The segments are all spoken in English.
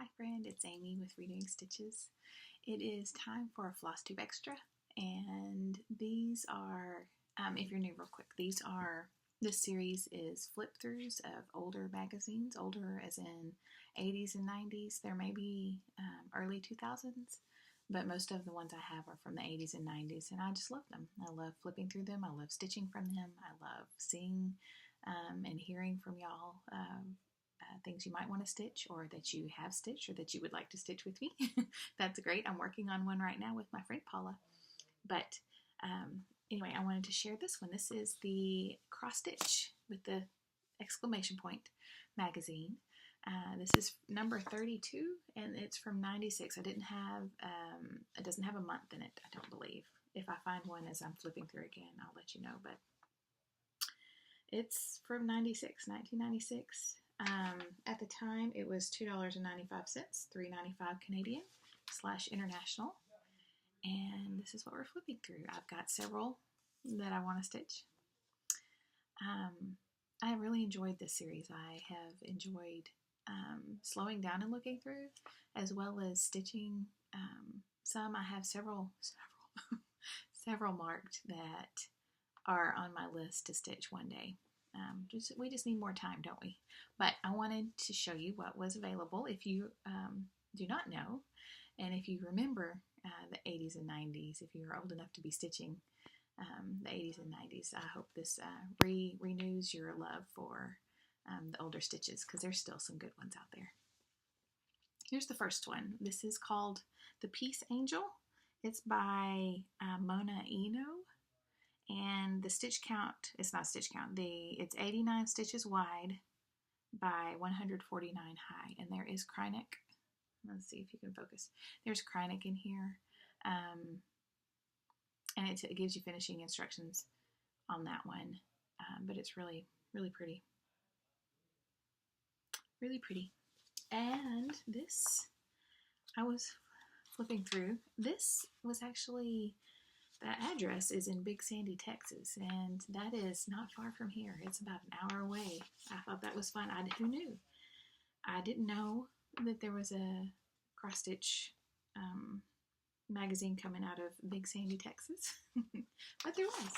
Hi friend, it's Amy with Redoing Stitches. It is time for a Flosstube Extra, and these are, if you're new real quick, this series is flip-throughs of older magazines, older as in 80s and 90s. There may be early 2000s, but most of the ones I have are from the 80s and 90s, and I just love them. I love flipping through them. I love stitching from them. I love seeing and hearing from y'all things you might want to stitch, or that you have stitched, or that you would like to stitch with me. That's great. I'm working on one right now with my friend Paula. But anyway, I wanted to share this one. This is the Cross Stitch with the exclamation point magazine. This is number 32, and it's from 96. It doesn't have a month in it, I don't believe. If I find one as I'm flipping through again, I'll let you know. But it's from 1996. At the time, it was $2.95, $3.95 Canadian / international. And this is what we're flipping through. I've got several that I want to stitch. I really enjoyed this series. I have enjoyed slowing down and looking through, as well as stitching some. I have several marked that are on my list to stitch one day. We just need more time, don't we? But I wanted to show you what was available. If you do not know, and if you remember the 80s and 90s, if you're old enough to be stitching the 80s and 90s, I hope this renews your love for the older stitches, because there's still some good ones out there. Here's the first one. This is called The Peace Angel. It's by Mona Eno. And the stitch count, it's not stitch count, it's 89 stitches wide by 149 high. And there is Krynick. Let's see if you can focus. There's Krynick in here. And it gives you finishing instructions on that one. But it's really, really pretty. Really pretty. And this, I was flipping through. This was actually... The address is in Big Sandy, Texas, and that is not far from here. It's about an hour away. I thought that was fun. Who knew? I didn't know that there was a cross-stitch magazine coming out of Big Sandy, Texas, but there was.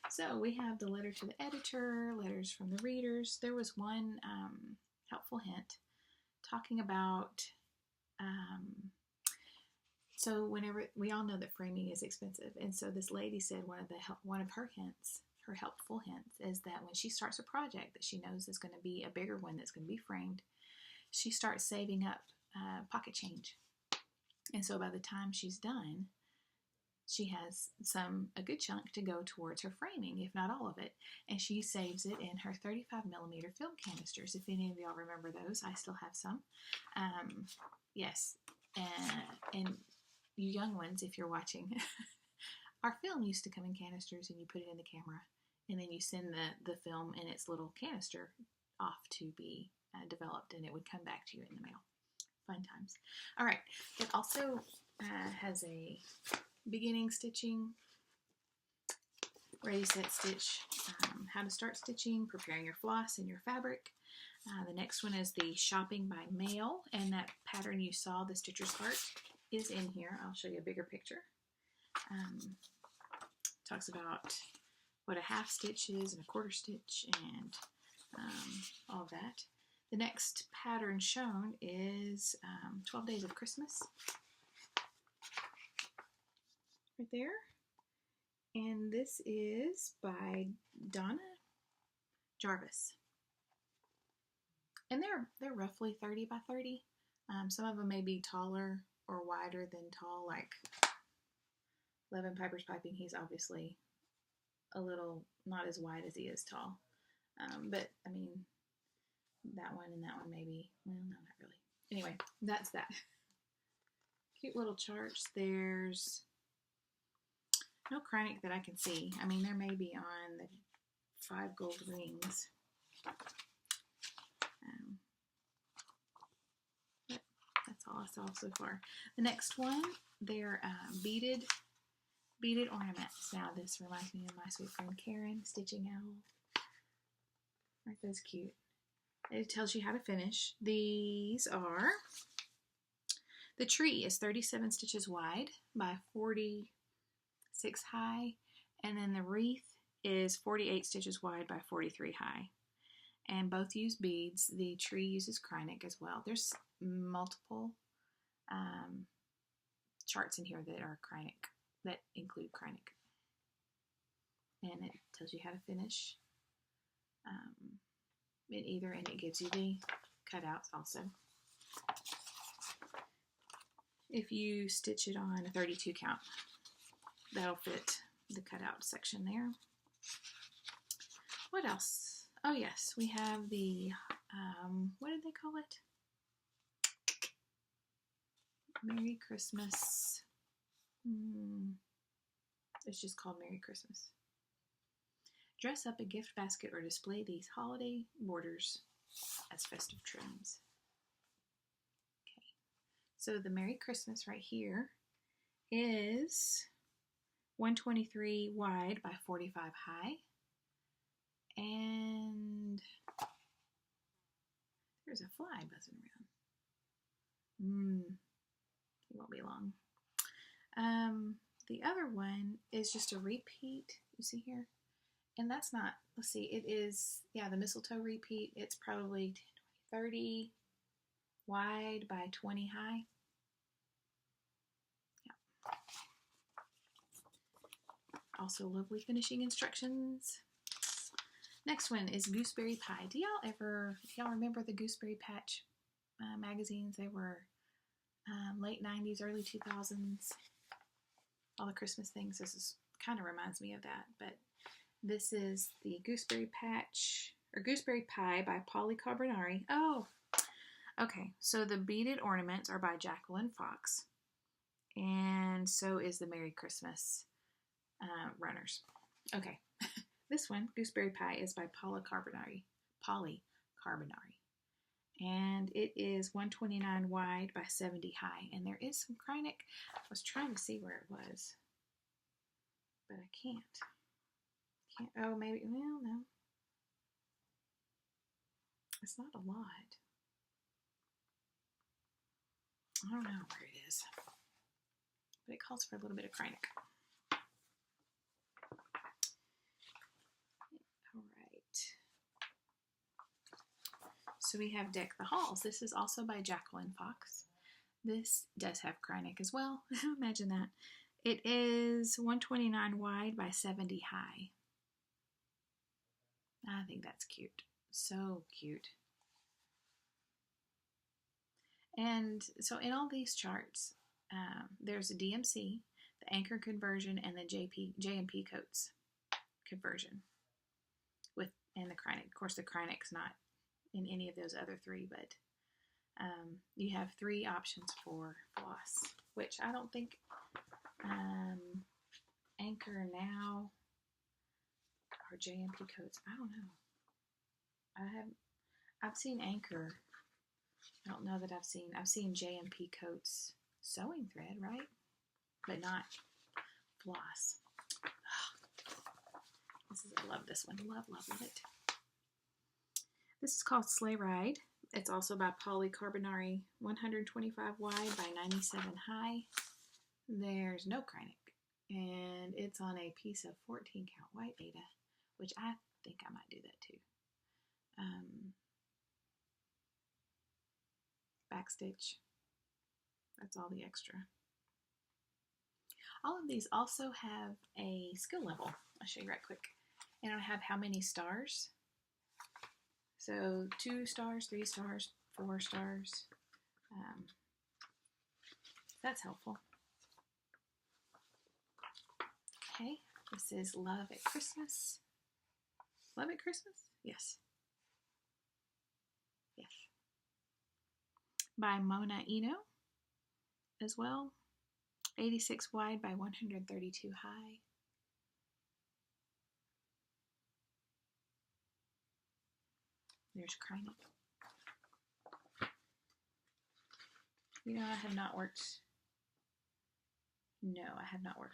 So we have the letter to the editor, letters from the readers. There was one helpful hint talking about... So whenever, we all know that framing is expensive, and so this lady said one of her hints, her helpful hints, is that when she starts a project that she knows is going to be a bigger one that's going to be framed, she starts saving up pocket change. And so by the time she's done, she has a good chunk to go towards her framing, if not all of it. And she saves it in her 35mm film canisters. If any of y'all remember those, I still have some. Yes, and you young ones, if you're watching, our film used to come in canisters, and you put it in the camera, and then you send the film in its little canister off to be developed, and it would come back to you in the mail. Fun times. All right. It also has a beginning stitching, ready, set, stitch, how to start stitching, preparing your floss and your fabric. The next one is the shopping by mail, and that pattern you saw, the Stitcher's Cart, is in here. I'll show you a bigger picture. Talks about what a half stitch is and a quarter stitch and all of that. The next pattern shown is 12 Days of Christmas. Right there. And this is by Donna Jarvis. And they're roughly 30 by 30. Some of them may be taller or wider than tall, like Levin Piper's piping. He's obviously a little not as wide as he is tall. But, I mean, that one and that one maybe, well, no, not really. Anyway, that's that. Cute little charts. There's no Krynick that I can see. I mean, there may be on the 5 gold rings. But that's all I saw so far. The next one, they're beaded ornaments. Now, this reminds me of my sweet friend Karen, Stitching Owl. Aren't those cute? It tells you how to finish. These are The tree is 37 stitches wide by 46 high, and then the wreath is 48 stitches wide by 43 high. And both use beads. The tree uses Krynic as well. There's multiple charts in here that are Krynic, that include Krynic. And it tells you how to finish in either, and it gives you the cutouts also. If you stitch it on a 32 count, that'll fit the cutout section there. What else? Oh yes, we have the, what did they call it? Merry Christmas. It's just called Merry Christmas. Dress up a gift basket or display these holiday borders as festive trims. Okay, so the Merry Christmas right here is 123 wide by 45 high. And there's a fly buzzing around. It won't be long. The other one is just a repeat, you see here? And that's not, let's see, it is, yeah, the mistletoe repeat. It's probably 30 wide by 20 high. Yeah. Also lovely finishing instructions. Next one is Gooseberry Pie. Do y'all remember the Gooseberry Patch magazines? They were late 90s, early 2000s. All the Christmas things. This kind of reminds me of that, but this is the Gooseberry Patch, or Gooseberry Pie by Polly Carbonari. Oh, okay. So the beaded ornaments are by Jacqueline Fox, and so is the Merry Christmas runners. Okay, this one, Gooseberry Pie, is by Polly Carbonari, and it is 129 wide by 70 high, and there is some Krynic. I was trying to see where it was, but I can't. Oh, maybe, well, no. It's not a lot. I don't know where it is, but it calls for a little bit of Krynic. All right. So we have Deck the Halls. This is also by Jacqueline Fox. This does have Krynic as well. Imagine that. It is 129 wide by 70 high. I think that's cute. So cute. And so in all these charts, there's a DMC, the anchor conversion, and the JMP coats conversion and the Krynic. Of course, the Krynic's not in any of those other three, but you have three options for floss, which I don't think Anchor now or JMP coats. I don't know. I've seen Anchor. I don't know that I've seen JMP coats sewing thread, right? But not floss. I love this one. Love it. This is called Sleigh Ride. It's also by Polly Carbonari, 125 wide by 97 high. There's no Krynic, and it's on a piece of 14 count white Aida, which I think I might do that too. Backstitch. That's all the extra. All of these also have a skill level. I'll show you right quick. And I have how many stars. So 2 stars, 3 stars, 4 stars. That's helpful. Okay, this is Love at Christmas. Love at Christmas? Yes. Yes. By Mona Eno as well. 86 wide by 132 high. There's Krynic. You know, I have not worked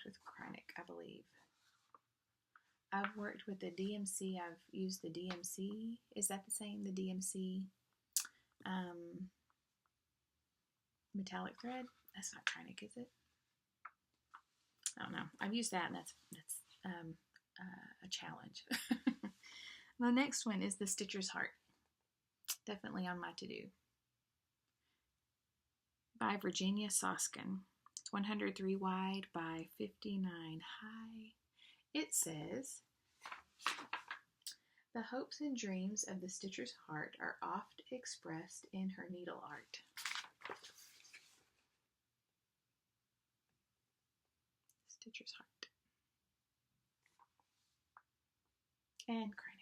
with Krynic, I believe. I've worked with the DMC. I've used the DMC. Is that the same? The DMC metallic thread? that's not Kreinik, is it? I don't know. I've used that, and that's a challenge. The next one is the Stitcher's Heart. Definitely on my to-do. By Virginia Soskin. It's 103 wide by 59 high. It says, the hopes and dreams of the Stitcher's heart are oft expressed in her needle art. Stitcher's heart. And Kreinik.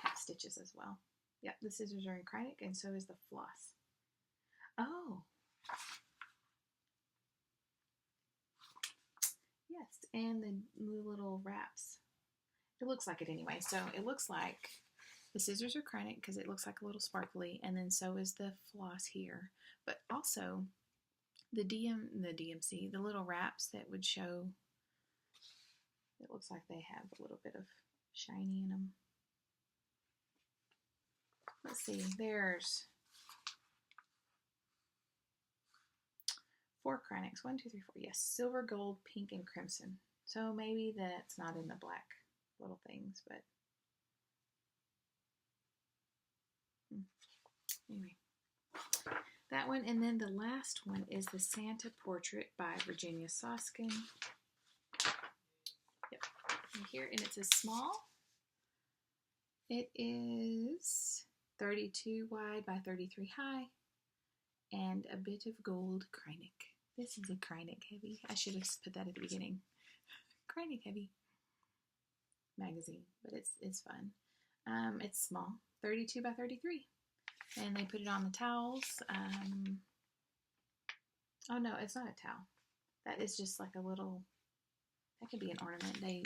Have stitches as well. Yep, the scissors are in Kreinik, and so is the floss. Oh. Yes, and the little wraps. It looks like it anyway. So it looks like the scissors are Kreinik because it looks like a little sparkly, and then so is the floss here. But also the DMC, the little wraps that would show, it looks like they have a little bit of shiny in them. Let's see, there's 4 Kreiniks. 1, 2, 3, 4. Yes, silver, gold, pink, and crimson. So maybe that's not in the black little things, but anyway. That one, and then the last one is the Santa Portrait by Virginia Soskin. Yep, and here, and it's a small. It is 32 wide by 33 high, and a bit of gold Kreinik. This is a Kreinik heavy. I should have put that at the beginning. Kreinik heavy magazine, but it's fun. It's small, 32 by 33, and they put it on the towels. Oh no, it's not a towel. That is just like a little. That could be an ornament. They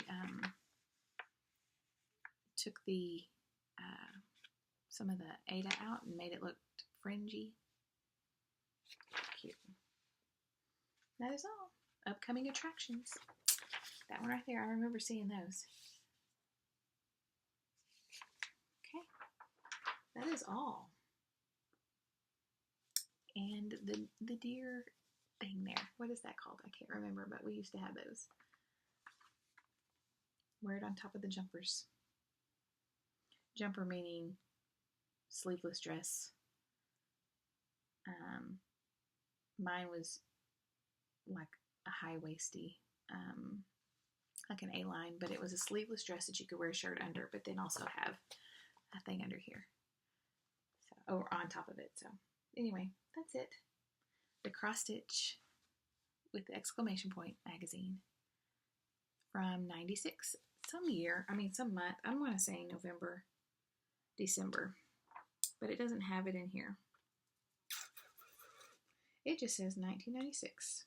took the some of the Ada out and made it look fringy. Cute. That is all. Upcoming attractions. That one right there, I remember seeing those. Okay. That is all. And the deer thing there. What is that called? I can't remember, but we used to have those. Wear it on top of the jumpers. Jumper meaning sleeveless dress. Mine was like a high-waisty, like an A-line, but it was a sleeveless dress that you could wear a shirt under, but then also have a thing under here, so, or on top of it. So anyway, that's it. The Cross Stitch with the exclamation point magazine from '96. Some month. I'm going to say November, December, but it doesn't have it in here. It just says 1996.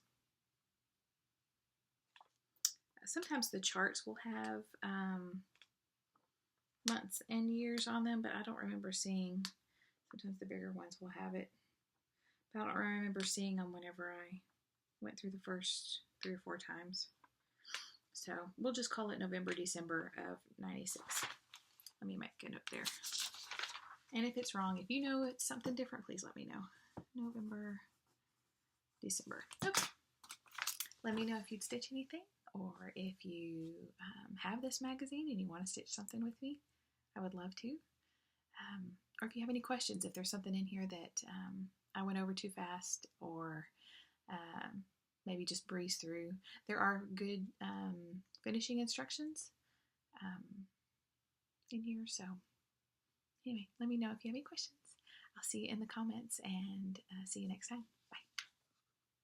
Sometimes the charts will have months and years on them, but I don't remember seeing. Sometimes the bigger ones will have it, but I don't remember seeing them whenever I went through the first 3 or 4 times. So we'll just call it November, December of '96. Let me make a note there. And if it's wrong, if you know it's something different, please let me know. November, December. Okay. Let me know if you'd stitch anything, or if you have this magazine and you want to stitch something with me. I would love to. Or if you have any questions, if there's something in here that I went over too fast, or maybe just breeze through. There are good finishing instructions in here. So anyway, let me know if you have any questions. I'll see you in the comments, and see you next time.